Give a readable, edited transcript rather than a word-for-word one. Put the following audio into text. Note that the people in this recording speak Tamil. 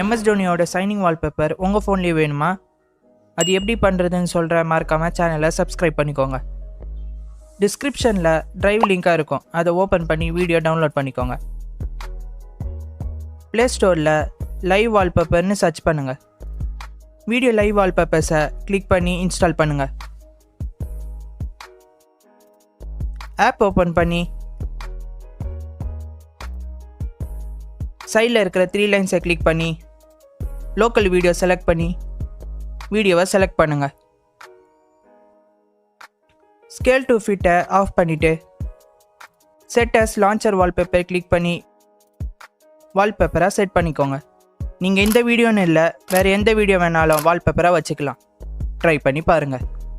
MS தோனியோட சைனிங் வால்பேப்பர் உங்கள் ஃபோன்லேயே வேணுமா? அது எப்படி பண்ணுறதுன்னு சொல்கிற மறக்காமல் சேனலை சப்ஸ்கிரைப் பண்ணிக்கோங்க. டிஸ்கிரிப்ஷனில் ட்ரைவ் லிங்காக இருக்கும், அதை ஓப்பன் பண்ணி வீடியோ டவுன்லோட் பண்ணிக்கோங்க. ப்ளே ஸ்டோரில் லைவ் வால்பேப்பர்னு சர்ச் பண்ணுங்கள். வீடியோ லைவ் வால்பேப்பர்ஸை கிளிக் பண்ணி இன்ஸ்டால் பண்ணுங்கள். ஆப் ஓப்பன் பண்ணி சைடில் இருக்கிற 3 லைன்ஸை கிளிக் பண்ணி லோக்கல் வீடியோ செலக்ட் பண்ணி வீடியோவை செலக்ட் பண்ணுங்கள். ஸ்கேல் டு ஃபிட்டை ஆஃப் பண்ணிவிட்டு set as launcher wallpaper click பண்ணி வால்பேப்பராக செட் பண்ணிக்கோங்க. நீங்கள் இந்த வீடியோன்னு இல்லை, வேறு எந்த வீடியோ வேணாலும் வால்பேப்பராக வச்சுக்கலாம். ட்ரை பண்ணி பாருங்கள்.